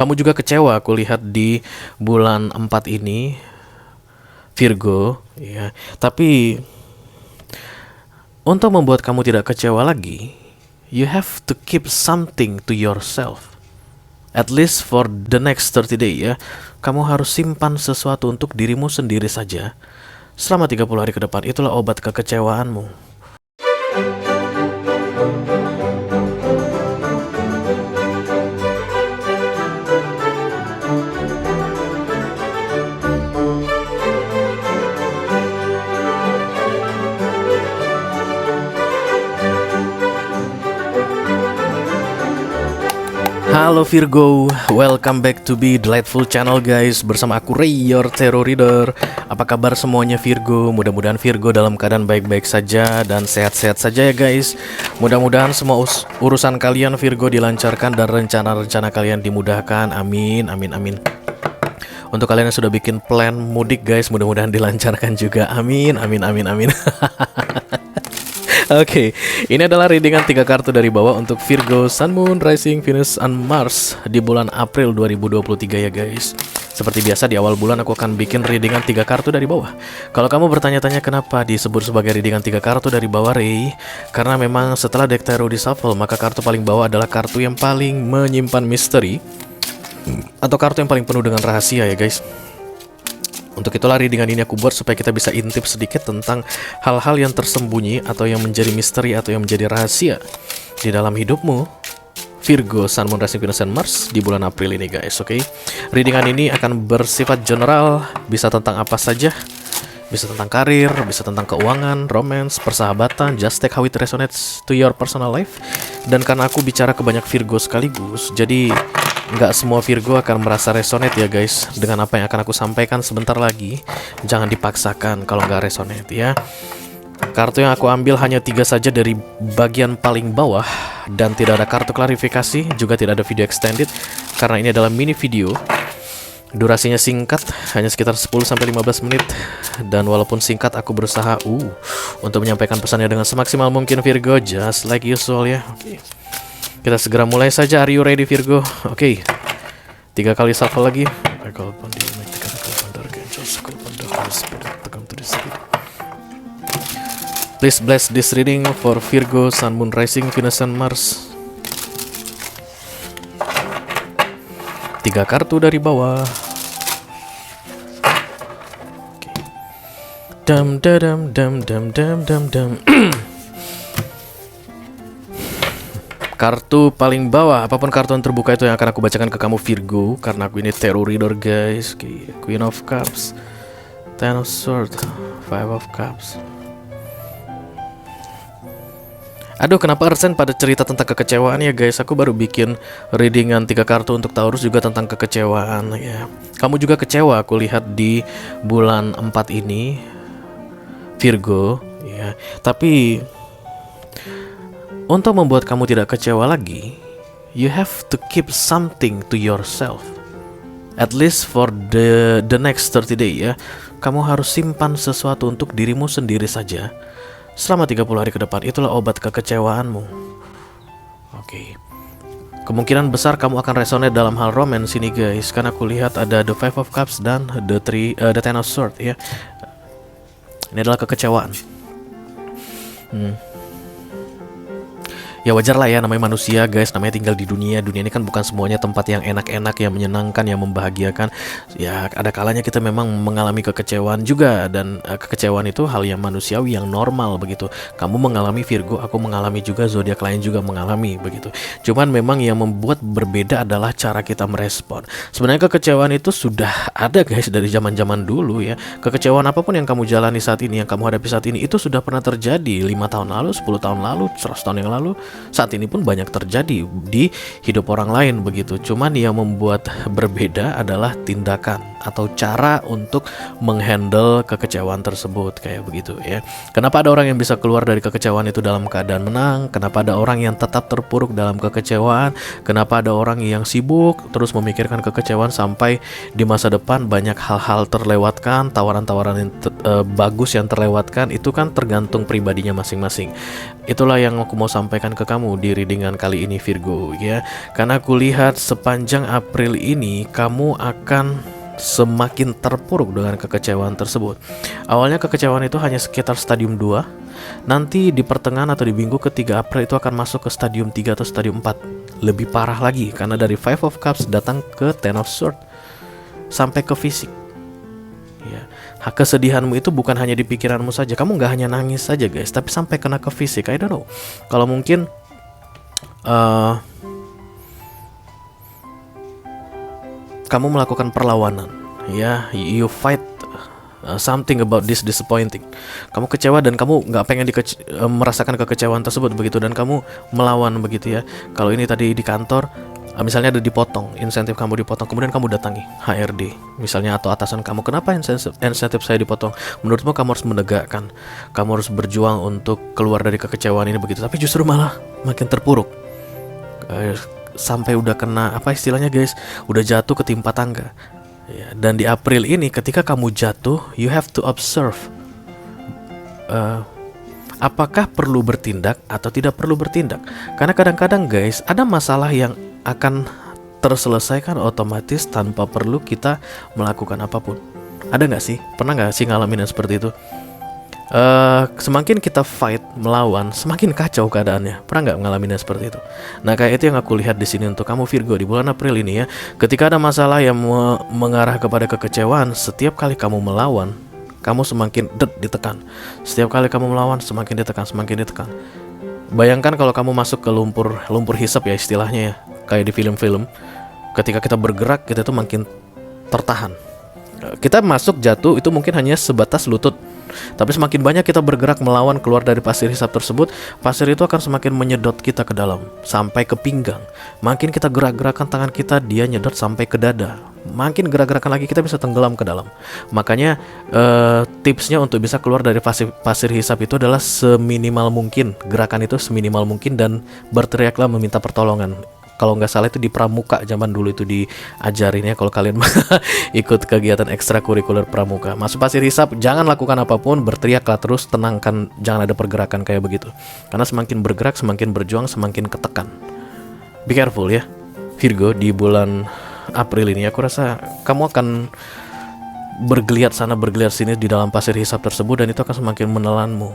Kamu juga kecewa aku lihat di bulan 4 ini, Virgo, ya. Tapi untuk membuat kamu tidak kecewa lagi, you have to keep something to yourself. At least for the next 30 day ya. Kamu harus simpan sesuatu untuk dirimu sendiri saja selama 30 hari ke depan. Itulah obat kekecewaanmu. Halo Virgo, welcome back to Be Delightful Channel guys. Bersama aku Ray, your tarot reader. Apa kabar semuanya Virgo? Mudah-mudahan Virgo dalam keadaan baik-baik saja dan sehat-sehat saja ya guys. Mudah-mudahan semua urusan kalian Virgo dilancarkan dan rencana-rencana kalian dimudahkan. Amin, amin, amin. Untuk kalian yang sudah bikin plan mudik guys, mudah-mudahan dilancarkan juga. Amin, amin, amin, amin. Oke, ini adalah readingan 3 kartu dari bawah untuk Virgo, Sun, Moon, Rising, Venus, and Mars di bulan April 2023 ya guys. Seperti biasa di awal bulan aku akan bikin readingan 3 kartu dari bawah. Kalau kamu bertanya-tanya kenapa disebut sebagai readingan 3 kartu dari bawah Ray, karena memang setelah deck tarot di shuffle, maka kartu paling bawah adalah kartu yang paling menyimpan misteri atau kartu yang paling penuh dengan rahasia ya guys. Untuk itulah readingan ini aku buat supaya kita bisa intip sedikit tentang hal-hal yang tersembunyi atau yang menjadi misteri atau yang menjadi rahasia di dalam hidupmu Virgo, Sun, Moon, Rising, Venus, and Mars di bulan April ini guys. Oke, readingan ini akan bersifat general, bisa tentang apa saja. Bisa tentang karir, bisa tentang keuangan, romance, persahabatan. Just take how it resonates to your personal life. Dan karena aku bicara ke banyak Virgo sekaligus, jadi nggak semua Virgo akan merasa resonate ya guys dengan apa yang akan aku sampaikan sebentar lagi. Jangan dipaksakan kalau nggak resonate ya. Kartu yang aku ambil hanya 3 saja dari bagian paling bawah, dan tidak ada kartu klarifikasi, juga tidak ada video extended karena ini adalah mini video. Durasinya singkat, hanya sekitar 10-15 menit. Dan walaupun singkat, aku berusaha untuk menyampaikan pesannya dengan semaksimal mungkin Virgo, just like usual ya. Oke. Kita segera mulai saja. Are you ready Virgo? Oke. 3 kali shuffle lagi. Please bless this reading for Virgo, Sun, Moon, Rising, Venus, and Mars. 3 kartu dari bawah. Okay. Dam dam dam dam dam dam dam. Kartu paling bawah, apapun kartu yang terbuka itu yang akan aku bacakan ke kamu Virgo, karena aku ini tarot reader guys. Okay. Queen of Cups, Ten of Swords, Five of Cups. Aduh, kenapa Arsen pada cerita tentang kekecewaan ya guys. Aku baru bikin readingan 3 kartu untuk Taurus juga tentang kekecewaan ya. Kamu juga kecewa aku lihat di bulan 4 ini Virgo ya. Tapi untuk membuat kamu tidak kecewa lagi, you have to keep something to yourself. At least for the next 30 day ya. Kamu harus simpan sesuatu untuk dirimu sendiri saja selama 30 hari ke depan. Itulah obat kekecewaanmu. Oke. Kemungkinan besar kamu akan resonate dalam hal romance ini guys, karena aku lihat ada the Five of Cups dan the Ten of Swords ya. Ini adalah kekecewaan. Ya wajar lah ya, namanya manusia guys, namanya tinggal di dunia. Dunia ini kan bukan semuanya tempat yang enak-enak, yang menyenangkan, yang membahagiakan. Ya ada kalanya kita memang mengalami kekecewaan juga. Dan kekecewaan itu hal yang manusiawi, yang normal begitu. Kamu mengalami Virgo, aku mengalami juga, zodiak lain juga mengalami begitu. Cuman memang yang membuat berbeda adalah cara kita merespon. Sebenarnya kekecewaan itu sudah ada guys dari zaman-zaman dulu ya. Kekecewaan apapun yang kamu jalani saat ini, yang kamu hadapi saat ini, itu sudah pernah terjadi 5 tahun lalu, 10 tahun lalu, 100 tahun yang lalu. Saat ini pun banyak terjadi di hidup orang lain begitu. Cuman yang membuat berbeda adalah tindakan. atau cara untuk menghandle kekecewaan tersebut kayak begitu ya. Kenapa ada orang yang bisa keluar dari kekecewaan itu dalam keadaan menang? Kenapa ada orang yang tetap terpuruk dalam kekecewaan? Kenapa ada orang yang sibuk terus memikirkan kekecewaan sampai di masa depan banyak hal-hal terlewatkan, tawaran-tawaran yang bagus yang terlewatkan? Itu kan tergantung pribadinya masing-masing. Itulah yang aku mau sampaikan ke kamu di readingan kali ini Virgo ya. Karena aku lihat sepanjang April ini kamu akan semakin terpuruk dengan kekecewaan tersebut. Awalnya kekecewaan itu hanya sekitar stadium 2. Nanti di pertengahan atau di minggu ketiga April itu akan masuk ke stadium 3 atau stadium 4. Lebih parah lagi karena dari Five of Cups datang ke Ten of Swords sampai ke fisik. Ya, kesedihanmu itu bukan hanya di pikiranmu saja. Kamu gak hanya nangis saja guys, tapi sampai kena ke fisik. I don't know. Kalau mungkin kamu melakukan perlawanan, ya, you fight something about this disappointing. Kamu kecewa dan kamu nggak pengen merasakan kekecewaan tersebut begitu, dan kamu melawan begitu ya. Kalau ini tadi di kantor, misalnya ada dipotong, insentif kamu dipotong, kemudian kamu datangi HRD misalnya atau atasan kamu, kenapa insentif saya dipotong? Menurutmu kamu harus menegakkan, kamu harus berjuang untuk keluar dari kekecewaan ini begitu, tapi justru malah makin terpuruk. Sampai udah kena apa istilahnya guys, udah jatuh ketimpa tangga ya. Dan di April ini ketika kamu jatuh, you have to observe apakah perlu bertindak atau tidak perlu bertindak. Karena kadang-kadang guys ada masalah yang akan terselesaikan otomatis tanpa perlu kita melakukan apapun. Ada gak sih? Pernah gak sih ngalamin yang seperti itu? Semakin kita fight, melawan, semakin kacau keadaannya. Pernah nggak ngalamin seperti itu? Nah, kayak itu yang aku lihat di sini untuk kamu Virgo di bulan April ini ya. Ketika ada masalah yang mengarah kepada kekecewaan, setiap kali kamu melawan, kamu semakin ditekan. Setiap kali kamu melawan, semakin ditekan, semakin ditekan. Bayangkan kalau kamu masuk ke lumpur hisap ya istilahnya ya, kayak di film-film. Ketika kita bergerak, kita tuh makin tertahan. Kita masuk jatuh itu mungkin hanya sebatas lutut. Tapi semakin banyak kita bergerak melawan keluar dari pasir hisap tersebut, pasir itu akan semakin menyedot kita ke dalam sampai ke pinggang. Makin kita gerak-gerakan tangan kita, dia nyedot sampai ke dada. Makin gerak-gerakan lagi kita bisa tenggelam ke dalam. Makanya tipsnya untuk bisa keluar dari pasir hisap itu adalah seminimal mungkin. Gerakan itu seminimal mungkin dan berteriaklah meminta pertolongan. Kalau nggak salah itu di pramuka zaman dulu itu diajarin ya. Kalau kalian ikut kegiatan ekstrakurikuler pramuka, masuk pasir hisap jangan lakukan apapun, berteriaklah terus, tenangkan, jangan ada pergerakan kayak begitu. Karena semakin bergerak, semakin berjuang, semakin ketekan. Be careful ya Virgo di bulan April ini. Aku rasa kamu akan bergeliat sana bergeliat sini di dalam pasir hisap tersebut, dan itu akan semakin menelanmu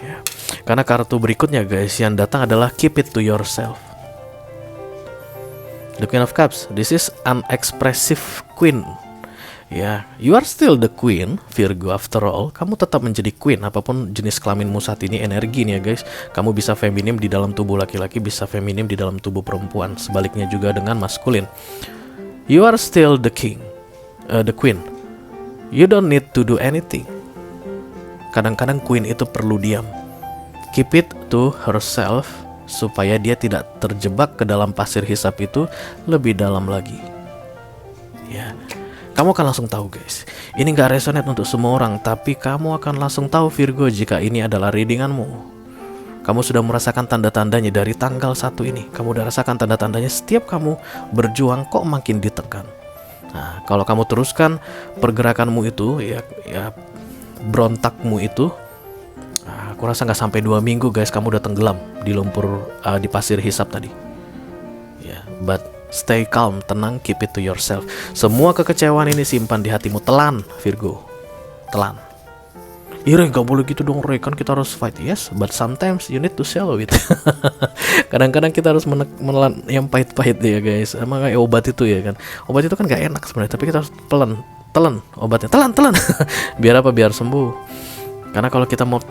ya. Karena kartu berikutnya guys yang datang adalah keep it to yourself. The Queen of Cups, this is an expressive queen. Ya, you are still the queen, Virgo after all. Kamu tetap menjadi queen, apapun jenis kelaminmu saat ini, energi nih ya guys. Kamu bisa feminim di dalam tubuh laki-laki, bisa feminim di dalam tubuh perempuan. Sebaliknya juga dengan maskulin. You are still the king, the queen. You don't need to do anything. Kadang-kadang queen itu perlu diam. Keep it to herself, supaya dia tidak terjebak ke dalam pasir hisap itu lebih dalam lagi. Ya, kamu akan langsung tahu guys. Ini gak resonate untuk semua orang, tapi kamu akan langsung tahu Virgo jika ini adalah readinganmu. Kamu sudah merasakan tanda-tandanya dari tanggal 1 ini. Kamu udah rasakan tanda-tandanya setiap kamu berjuang kok makin ditekan. Nah, kalau kamu teruskan pergerakanmu itu ya berontakmu itu, aku rasa nggak sampai 2 minggu guys kamu udah tenggelam di lumpur di pasir hisap tadi. Ya, but stay calm, tenang, keep it to yourself. Semua kekecewaan ini simpan di hatimu, telan Virgo, telan. Ire nggak boleh gitu dong Roy, kan kita harus fight. Yes, but sometimes you need to swallow it. Kadang-kadang kita harus menelan yang pahit-pahit ya guys. Emang kayak obat itu ya kan. Obat itu kan nggak enak sebenarnya, tapi kita harus telan obatnya, telan. Biar apa? Biar sembuh. Karena kalau kita mau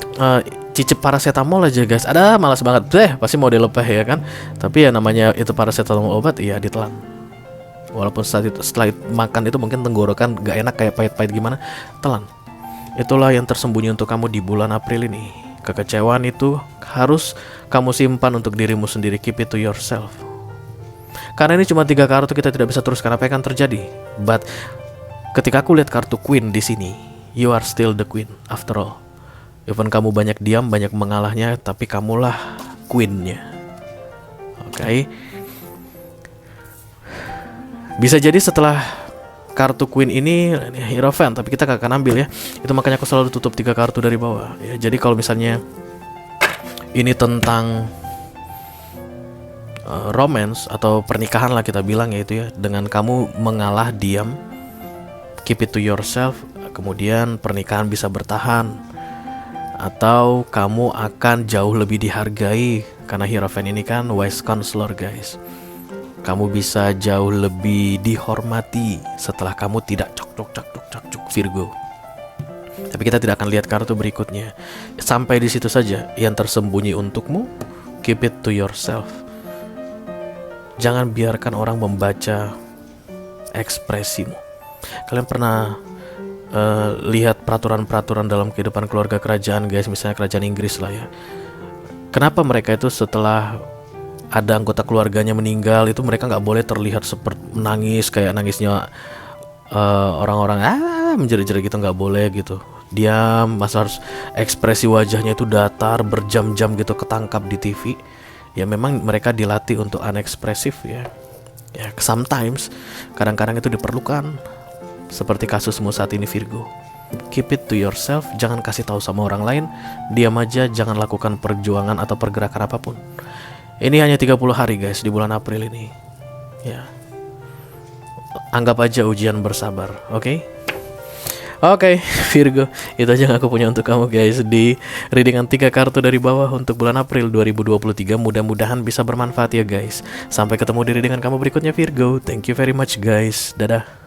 cicip paracetamol aja guys, ada malas banget, pasti mau dilepeh ya kan. Tapi ya namanya itu paracetamol obat, ya ditelan. Walaupun setelah makan itu mungkin tenggorokan gak enak kayak pahit-pahit gimana, telan. Itulah yang tersembunyi untuk kamu di bulan April ini. Kekecewaan itu harus kamu simpan untuk dirimu sendiri, keep it to yourself. Karena ini cuma 3 kartu, kita tidak bisa teruskan apa yang akan terjadi. But Ketika aku lihat kartu Queen di sini, you are still the Queen after all. Even kamu banyak diam, banyak mengalahnya, tapi kamulah Queen-nya. Oke. Bisa jadi setelah kartu Queen ini Hierophant, tapi kita gak akan ambil ya. Itu makanya aku selalu tutup 3 kartu dari bawah ya. Jadi kalau misalnya ini tentang romance atau pernikahan lah kita bilang ya, itu ya, dengan kamu mengalah diam, keep it to yourself, kemudian pernikahan bisa bertahan, atau kamu akan jauh lebih dihargai karena Hierophant ini kan wise counselor guys. Kamu bisa jauh lebih dihormati setelah kamu tidak cok Virgo. Tapi kita tidak akan lihat kartu berikutnya. Sampai di situ saja yang tersembunyi untukmu. Keep it to yourself. Jangan biarkan orang membaca ekspresimu. Kalian pernah lihat peraturan-peraturan dalam kehidupan keluarga kerajaan guys, misalnya kerajaan Inggris lah ya. Kenapa mereka itu setelah ada anggota keluarganya meninggal itu mereka nggak boleh terlihat seperti menangis kayak nangisnya orang-orang menjerit-jerit gitu, nggak boleh gitu. Diam, masa harus ekspresi wajahnya itu datar berjam-jam gitu ketangkap di TV. Ya memang mereka dilatih untuk unekspresif ya. Ya sometimes kadang-kadang itu diperlukan. Seperti kasusmu saat ini Virgo. Keep it to yourself, jangan kasih tahu sama orang lain. Diam aja, jangan lakukan perjuangan atau pergerakan apapun. Ini hanya 30 hari guys di bulan April ini. Ya. Anggap aja ujian bersabar, oke? Oke, Virgo, itu aja yang aku punya untuk kamu guys di readingan 3 kartu dari bawah untuk bulan April 2023. Mudah-mudahan bisa bermanfaat ya guys. Sampai ketemu di readingan kamu berikutnya Virgo. Thank you very much guys. Dadah.